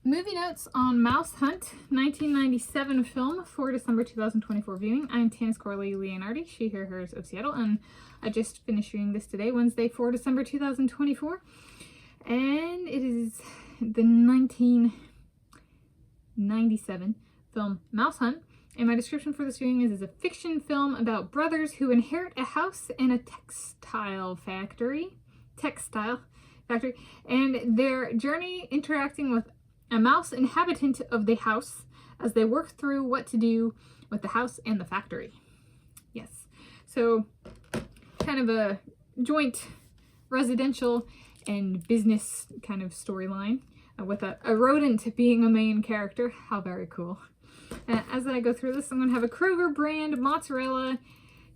Movie notes on MouseHunt, 1997 film for December 2024 viewing. I'm Tanis Coralee Leonhardi, she, her, hers of Seattle, and I just finished viewing this today, Wednesday, for December 2024. And it is the 1997 film MouseHunt. And my description for this viewing is a fiction film about brothers who inherit a house and a textile factory, and their journey interacting with a mouse inhabitant of the house as they work through what to do with the house and the factory. Yes, so kind of a joint residential and business kind of storyline with a rodent being a main character. How very cool. As I go through this, I'm going to have a Kroger brand mozzarella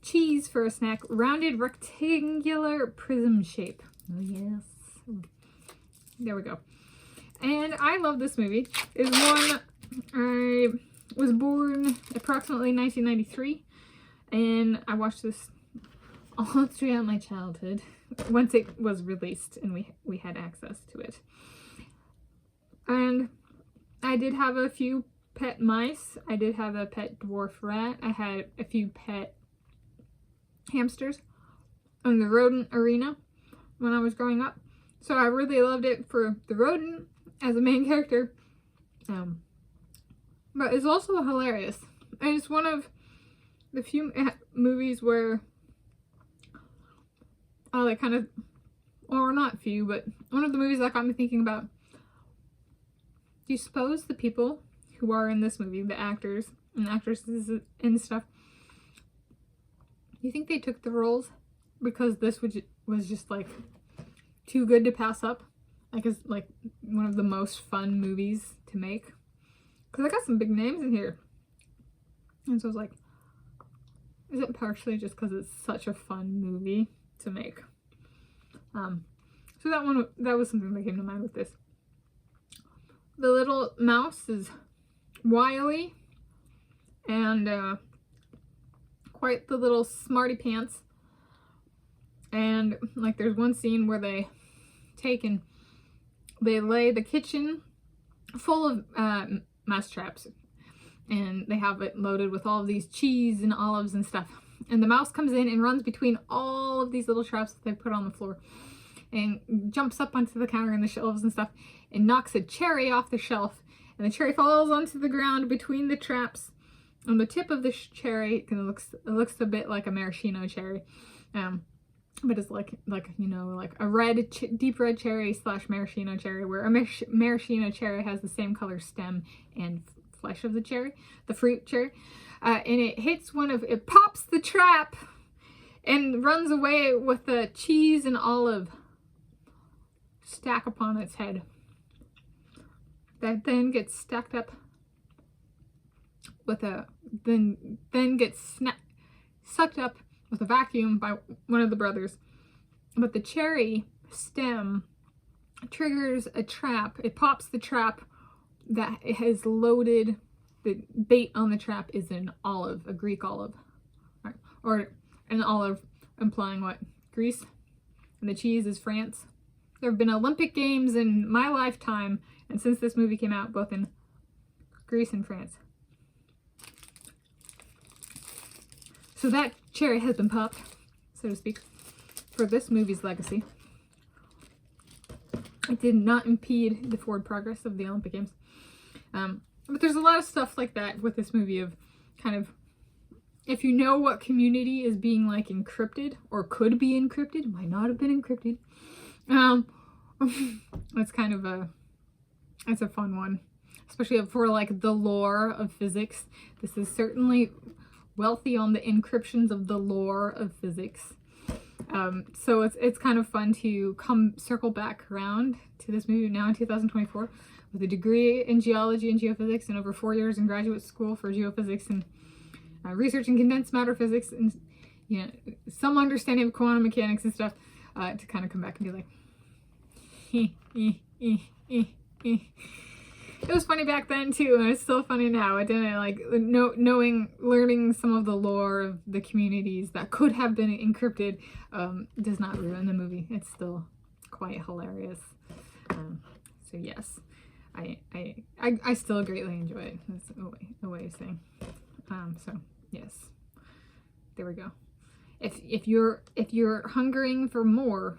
cheese for a snack, rounded rectangular prism shape. Oh yes. There we go. And I love this movie. It's one, I was born approximately 1993, and I watched this all throughout my childhood once it was released and we had access to it. And I did have a few pet mice. I did have a pet dwarf rat. I had a few pet hamsters in the rodent arena when I was growing up. So I really loved it for the rodent as a main character. But it's also hilarious. And it's one of the few movies where like kind of, or not few, but one of the movies that got me thinking about, do you suppose the people who are in this movie, the actors and actresses and stuff, do you think they took the roles because this was just like too good to pass up? Like it's like one of the most fun movies to make. Because I got some big names in here. And so I was like, is it partially just because it's such a fun movie to make? So that was something that came to mind with this. The little mouse is wily and quite the little smarty pants. And like there's one scene where they lay the kitchen full of mouse traps, and they have it loaded with all of these cheese and olives and stuff. And the mouse comes in and runs between all of these little traps that they put on the floor and jumps up onto the counter and the shelves and stuff and knocks a cherry off the shelf. And the cherry falls onto the ground between the traps. On the tip of the cherry, it looks a bit like a maraschino cherry. But it's like you know, like a red, deep red cherry / maraschino cherry, where a maraschino cherry has the same color stem and flesh of the cherry, the fruit cherry. And it pops the trap and runs away with the cheese and olive stack upon its head. That then gets stacked up with then gets sucked up with a vacuum by one of the brothers. But the cherry stem triggers a trap. It pops the trap that has loaded. The bait on the trap is an olive, a Greek olive. Right. Or an olive implying what? Greece. And the cheese is France. There have been Olympic Games in my lifetime, and since this movie came out, both in Greece and France. So that cherry has been popped, so to speak, for this movie's legacy. It did not impede the forward progress of the Olympic Games. But there's a lot of stuff like that with this movie of kind of, if you know what community is being like encrypted or could be encrypted, might not have been encrypted. It's kind of it's a fun one, especially for like the lore of physics. This is certainly wealthy on the encryptions of the lore of physics. So it's kind of fun to circle back around to this movie now in 2024 with a degree in geology and geophysics and over 4 years in graduate school for geophysics and research in condensed matter physics and, you know, some understanding of quantum mechanics and stuff, to kind of come back and be like, It was funny back then too, and it's still funny now. I didn't like learning some of the lore of the communities that could have been encrypted does not ruin the movie. It's still quite hilarious. So yes, I still greatly enjoy it. That's a way of saying. So yes, there we go. If you're hungering for more,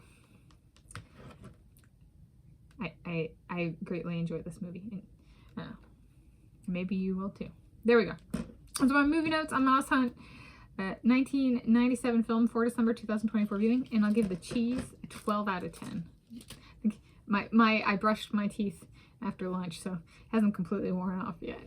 I greatly enjoyed this movie. And, maybe you will too. There we go. So my movie notes on MouseHunt, 1997 film, 4 December 2024 viewing, and I'll give The Cheese a 12 out of 10. I brushed my teeth after lunch, so it hasn't completely worn off yet.